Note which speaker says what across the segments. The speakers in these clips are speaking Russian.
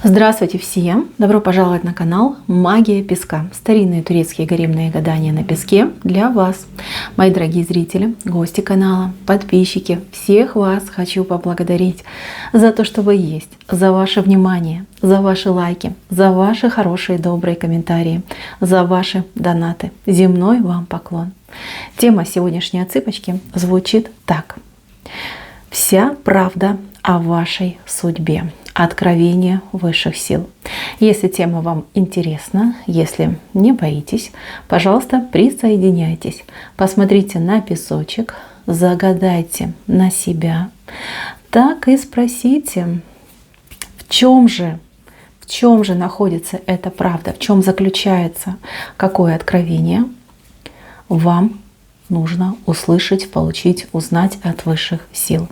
Speaker 1: Здравствуйте всем! Добро пожаловать на канал Магия Песка. Старинные турецкие гаремные гадания на песке для вас. Мои дорогие зрители, гости канала, подписчики, всех вас хочу поблагодарить за то, что вы есть, за ваше внимание, за ваши лайки, за ваши хорошие добрые комментарии, за ваши донаты. Земной вам поклон. Тема сегодняшней отсыпочки звучит так. Вся правда о вашей судьбе. Откровение высших сил. Если тема вам интересна, если не боитесь, пожалуйста, присоединяйтесь. Посмотрите на песочек, загадайте на себя. Так и спросите, в чем же находится эта правда, в чем заключается, какое откровение вам нужно услышать, получить, узнать от высших сил.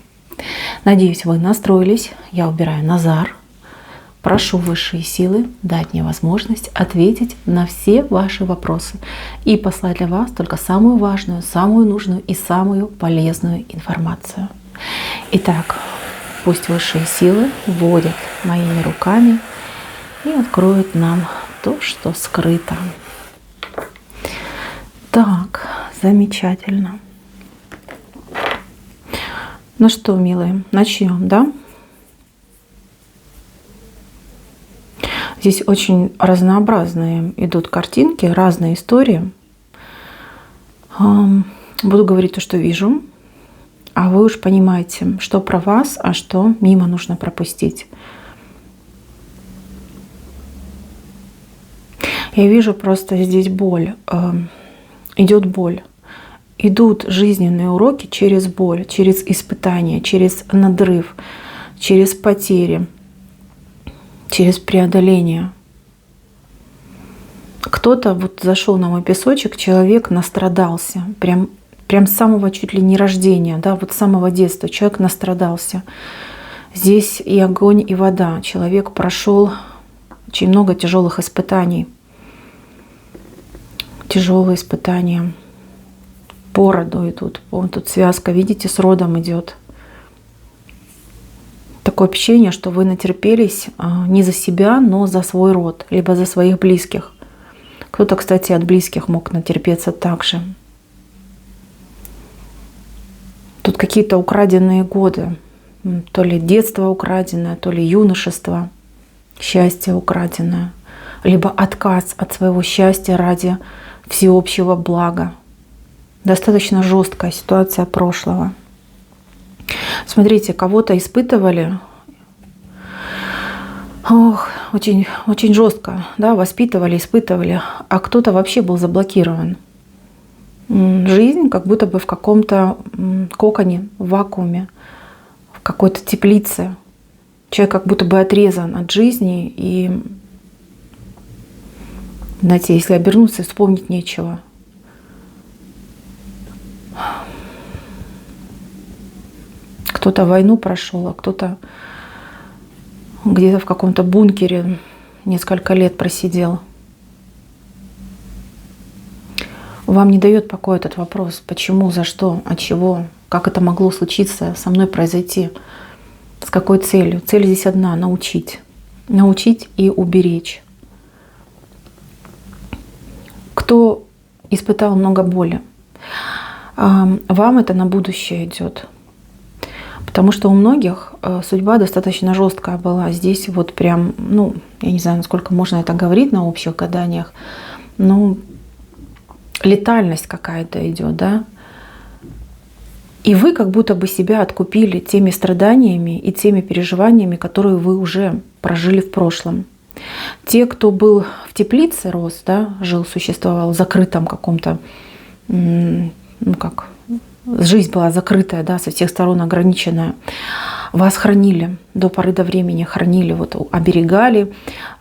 Speaker 1: Надеюсь, вы настроились. Я убираю Назар. Прошу высшие силы дать мне возможность ответить на все ваши вопросы и послать для вас только самую важную, самую нужную и самую полезную информацию. Итак, пусть высшие силы вводят моими руками и откроют нам то, что скрыто. Так, замечательно. Ну что, милые, начнем, да? Здесь очень разнообразные идут картинки, разные истории. Буду говорить то, что вижу, а вы уж понимаете, что про вас, а что мимо нужно пропустить. Я вижу просто здесь боль, идет боль. Идут жизненные уроки через боль, через испытания, через надрыв, через потери, через преодоление. Кто-то вот зашел на мой песочек, человек настрадался, прям с самого чуть ли не рождения, да, вот с самого детства человек настрадался. Здесь и огонь, и вода. Человек прошел очень много тяжелых испытаний. Тяжелые испытания. По роду идут. Вон тут связка, видите, с родом идет. Такое ощущение, что вы натерпелись не за себя, но за свой род, либо за своих близких. Кто-то, кстати, от близких мог натерпеться также. Тут какие-то украденные годы. То ли детство украденное, то ли юношество. Счастье украденное. Либо отказ от своего счастья ради всеобщего блага. Достаточно жесткая ситуация прошлого. Смотрите, кого-то испытывали, очень, очень жестко, да, воспитывали, испытывали, а кто-то вообще был заблокирован. Жизнь как будто бы в каком-то коконе, в вакууме, в какой-то теплице. Человек как будто бы отрезан от жизни, и, знаете, если обернуться, вспомнить нечего. Кто-то войну прошел, а кто-то где-то в каком-то бункере несколько лет просидел. Вам не дает покоя этот вопрос. Почему, за что, от чего, как это могло случиться, со мной произойти, с какой целью? Цель здесь одна — научить. Научить и уберечь. Кто испытал много боли, вам это на будущее идет. Потому что у многих судьба достаточно жесткая была. Здесь вот прям, я не знаю, насколько можно это говорить на общих гаданиях, летальность какая-то идет, да. И вы как будто бы себя откупили теми страданиями и теми переживаниями, которые вы уже прожили в прошлом. Те, кто был в теплице, рос, да, жил, существовал в закрытом каком-то, жизнь была закрытая, да, со всех сторон ограниченная. Вас хранили до поры до времени, хранили, вот, оберегали,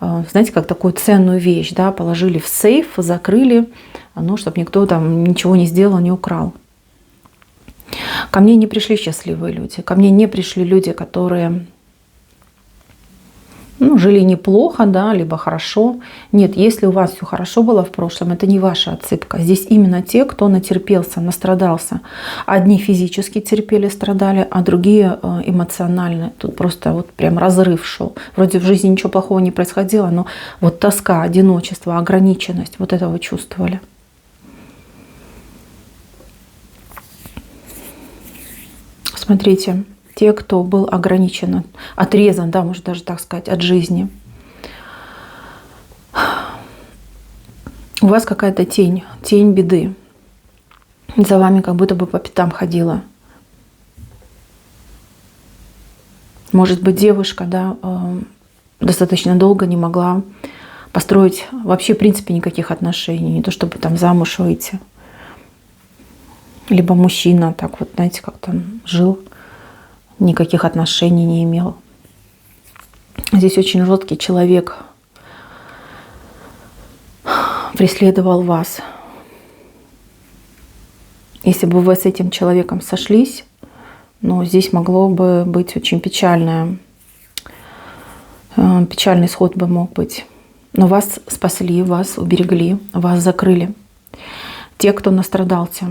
Speaker 1: знаете, как такую ценную вещь, да, положили в сейф, закрыли, чтобы никто там ничего не сделал, не украл. Ко мне не пришли счастливые люди, ко мне не пришли люди, которые, ну, жили неплохо, да, либо хорошо. Нет, если у вас все хорошо было в прошлом, это не ваша отсыпка. Здесь именно те, кто натерпелся, настрадался. Одни физически терпели, страдали, а другие эмоционально. Тут просто вот прям разрыв шел. Вроде в жизни ничего плохого не происходило, но вот тоска, одиночество, ограниченность, вот это вы чувствовали. Смотрите, те, кто был ограничен, отрезан, да, можно даже так сказать, от жизни. У вас какая-то тень беды. За вами как будто бы по пятам ходила. Может быть, девушка, да, достаточно долго не могла построить вообще, в принципе, никаких отношений. Не то чтобы там замуж выйти. Либо мужчина так вот, знаете, как там жил, никаких отношений не имел. Здесь очень жесткий человек преследовал вас. Если бы вы с этим человеком сошлись, но здесь могло бы быть очень печальный исход бы мог быть. Но вас спасли, вас уберегли, вас закрыли. Те, кто настрадался,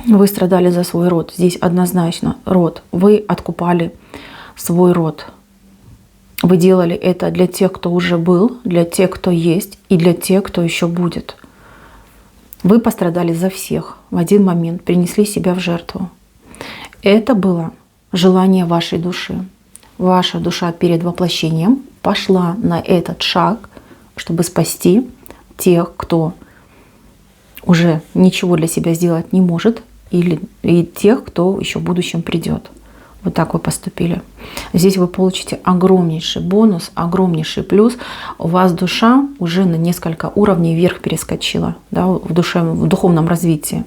Speaker 1: вы страдали за свой род. Здесь однозначно род. Вы откупали свой род. Вы делали это для тех, кто уже был, для тех, кто есть, и для тех, кто еще будет. Вы пострадали за всех в один момент, принесли себя в жертву. Это было желание вашей души. Ваша душа перед воплощением пошла на этот шаг, чтобы спасти тех, кто уже ничего для себя сделать не может, и тех, кто еще в будущем придет. Вот так вы поступили. Здесь вы получите огромнейший бонус, огромнейший плюс. У вас душа уже на несколько уровней вверх перескочила, да, в духовном развитии.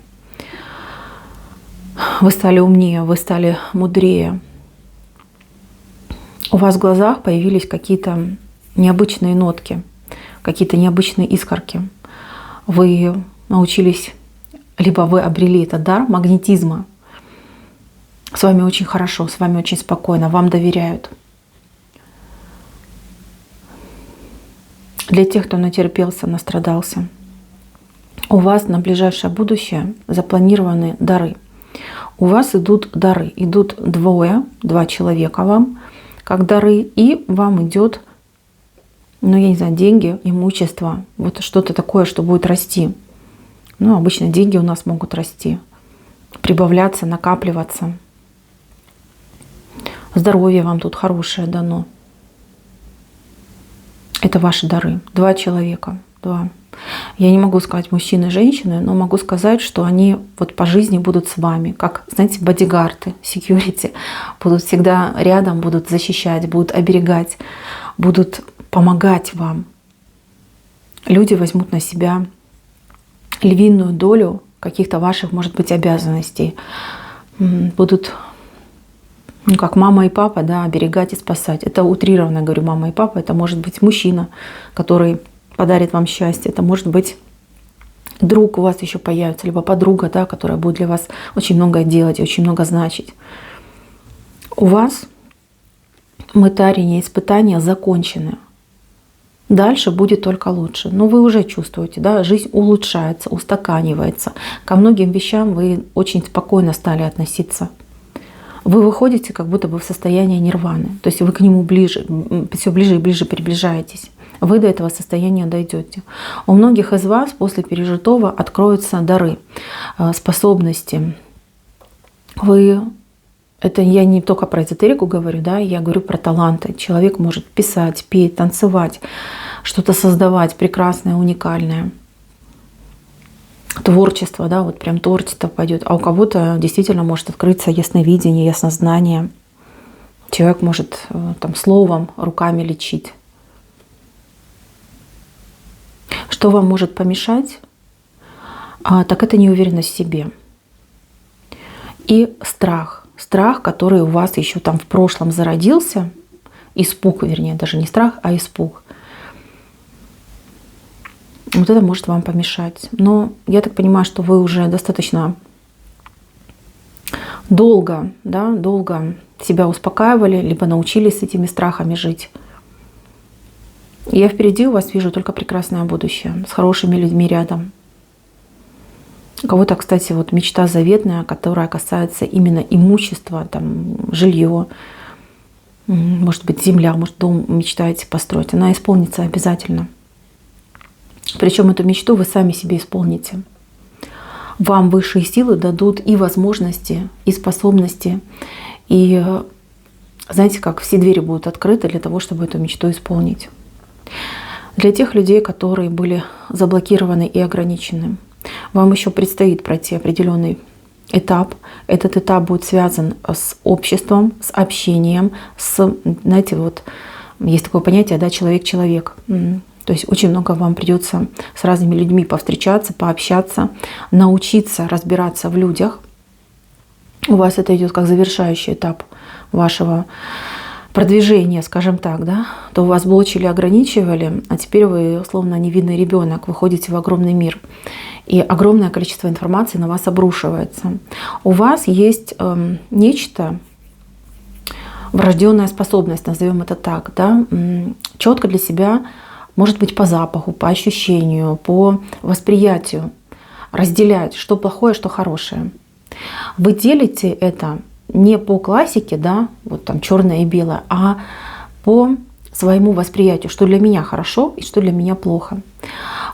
Speaker 1: Вы стали умнее, вы стали мудрее. У вас в глазах появились какие-то необычные нотки, какие-то необычные искорки. Вы научились, либо вы обрели этот дар магнетизма. С вами очень хорошо, с вами очень спокойно, вам доверяют. Для тех, кто натерпелся, настрадался, у вас на ближайшее будущее запланированы дары. У вас идут дары, идут два человека вам, как дары, и вам идет, ну я не знаю, деньги, имущество, вот что-то такое, что будет расти. Ну, обычно деньги у нас могут расти, прибавляться, накапливаться. Здоровье вам тут хорошее дано. Это ваши дары. Два человека. Два. Я не могу сказать мужчины и женщины, но могу сказать, что они вот по жизни будут с вами. Как, знаете, бодигарды, security. Будут всегда рядом, будут защищать, будут оберегать, будут помогать вам. Люди возьмут на себя львиную долю каких-то ваших, может быть, обязанностей. Будут, ну, как мама и папа, да, оберегать и спасать. Это утрированно говорю, мама и папа. Это может быть мужчина, который подарит вам счастье. Это может быть друг у вас еще появится, либо подруга, да, которая будет для вас очень многое делать и очень много значить. У вас мытарение, испытания закончены. Дальше будет только лучше. Но вы уже чувствуете, да, жизнь улучшается, устаканивается. Ко многим вещам вы очень спокойно стали относиться. Вы выходите как будто бы в состояние нирваны. То есть вы к нему ближе, все ближе и ближе приближаетесь. Вы до этого состояния дойдете. У многих из вас после пережитого откроются дары, способности. Это я не только про эзотерику говорю, да, я говорю про таланты. Человек может писать, петь, танцевать, что-то создавать прекрасное, уникальное. Творчество, да, вот прям творчество пойдет. А у кого-то действительно может открыться ясновидение, яснознание. Человек может там словом, руками лечить. Что вам может помешать? Так это неуверенность в себе. И страх. Страх, который у вас еще там в прошлом зародился. Испуг, вернее, даже не страх, а испуг. Вот это может вам помешать. Но я так понимаю, что вы уже достаточно долго себя успокаивали, либо научились с этими страхами жить. Я впереди у вас вижу только прекрасное будущее, с хорошими людьми рядом. У кого-то, кстати, вот мечта заветная, которая касается именно имущества, там, жилье, может быть, земля, может, дом мечтаете построить. Она исполнится обязательно. Причем эту мечту вы сами себе исполните. Вам высшие силы дадут и возможности, и способности, и, знаете, как все двери будут открыты для того, чтобы эту мечту исполнить. Для тех людей, которые были заблокированы и ограничены, вам еще предстоит пройти определенный этап. Этот этап будет связан с обществом, с общением, с, знаете, вот есть такое понятие, да, человек-человек. То есть очень много вам придется с разными людьми повстречаться, пообщаться, научиться разбираться в людях. У вас это идет как завершающий этап вашего продвижения, скажем так, да, то вас блочили, ограничивали, а теперь вы, словно невинный ребенок, выходите в огромный мир. И огромное количество информации на вас обрушивается. У вас есть нечто, врожденная способность, назовем это так, да, четко для себя, может быть, по запаху, по ощущению, по восприятию разделять, что плохое, что хорошее. Вы делите это не по классике, да, вот там черное и белое, а по своему восприятию, что для меня хорошо и что для меня плохо.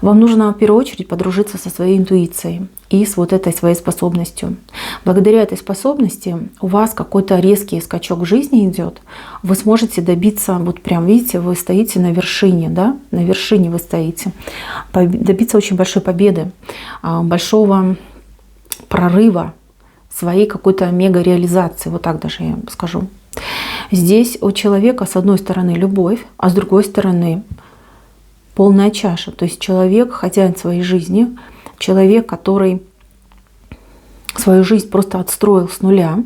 Speaker 1: Вам нужно в первую очередь подружиться со своей интуицией и с вот этой своей способностью. Благодаря этой способности у вас какой-то резкий скачок жизни идет. Вы сможете добиться, вот прям видите, вы стоите на вершине, да, на вершине вы стоите, добиться очень большой победы, большого прорыва, своей какой-то мега-реализации, вот так даже я скажу. Здесь у человека с одной стороны любовь, а с другой стороны полная чаша. То есть человек, хозяин своей жизни, человек, который свою жизнь просто отстроил с нуля,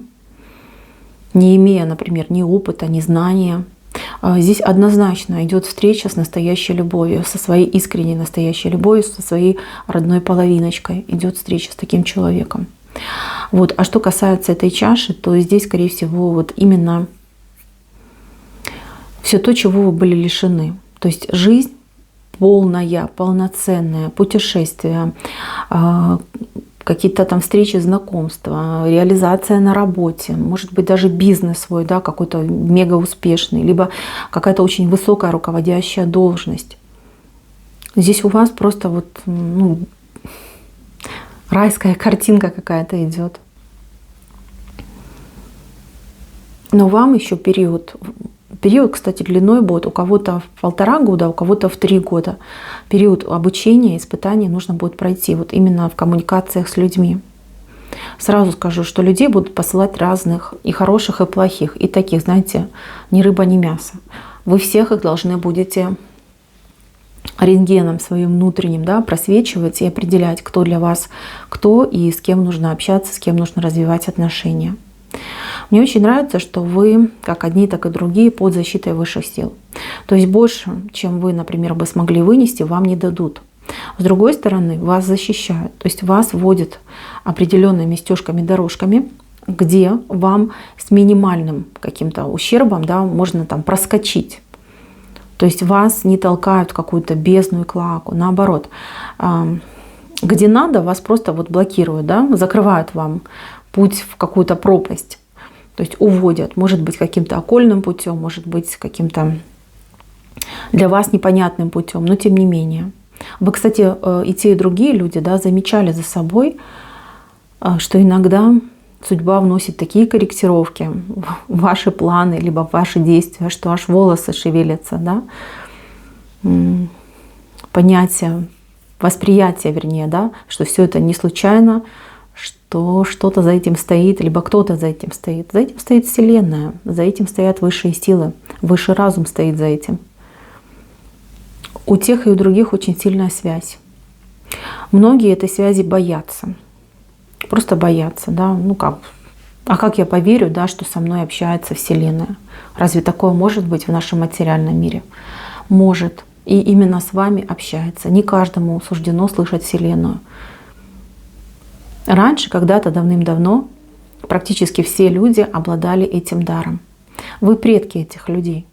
Speaker 1: не имея, например, ни опыта, ни знания. Здесь однозначно идет встреча с настоящей любовью, со своей искренней настоящей любовью, со своей родной половиночкой. Идет встреча с таким человеком. Вот. А что касается этой чаши, то здесь, скорее всего, вот именно все то, чего вы были лишены. То есть жизнь полная, полноценная, путешествия, какие-то там встречи, знакомства, реализация на работе, может быть, даже бизнес свой, да, какой-то мега успешный, либо какая-то очень высокая руководящая должность. Здесь у вас просто вот, ну, райская картинка какая-то идет. Но вам еще период, кстати, длиной будет у кого-то в 1,5 года, у кого-то в 3 года. Период обучения, испытаний нужно будет пройти вот именно в коммуникациях с людьми. Сразу скажу, что людей будут посылать разных, и хороших, и плохих, и таких, знаете, ни рыба, ни мясо. Вы всех их должны будете рентгеном своим внутренним, да, просвечивать и определять, кто для вас кто и с кем нужно общаться, с кем нужно развивать отношения. Мне очень нравится, что вы, как одни, так и другие, под защитой высших сил. То есть больше, чем вы, например, бы смогли вынести, вам не дадут. С другой стороны, вас защищают. То есть вас вводят определенными стежками, дорожками, где вам с минимальным каким-то ущербом, да, можно там проскочить. То есть вас не толкают в какую-то бездну и клоаку. Наоборот, где надо, вас просто вот блокируют, да, закрывают вам путь в какую-то пропасть. То есть уводят, может быть, каким-то окольным путем, может быть, каким-то для вас непонятным путем, но тем не менее. Вы, кстати, и те, и другие люди, да, замечали за собой, что иногда судьба вносит такие корректировки в ваши планы, либо в ваши действия, что аж волосы шевелятся, да? Понятие, восприятие, вернее, да, что все это не случайно, что что-то за этим стоит, либо кто-то за этим стоит. За этим стоит Вселенная, за этим стоят высшие силы, высший разум стоит за этим. У тех и у других очень сильная связь. Многие этой связи боятся. Просто боятся, да, ну как, а как я поверю, да, что со мной общается Вселенная? Разве такое может быть в нашем материальном мире? Может. И именно с вами общается. Не каждому суждено слышать Вселенную. Раньше, когда-то давным-давно, практически все люди обладали этим даром. Вы предки этих людей.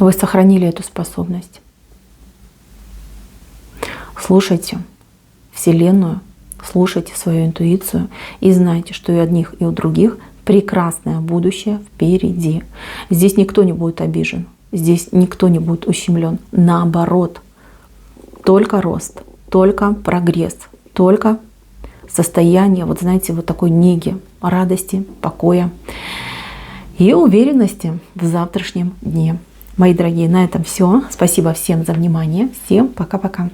Speaker 1: Вы сохранили эту способность. Слушайте Вселенную, слушайте свою интуицию и знайте, что и у одних, и у других прекрасное будущее впереди. Здесь никто не будет обижен, здесь никто не будет ущемлен. Наоборот, только рост, только прогресс, только состояние, вот знаете, вот такой неги, радости, покоя и уверенности в завтрашнем дне. Мои дорогие, на этом все. Спасибо всем за внимание. Всем пока-пока.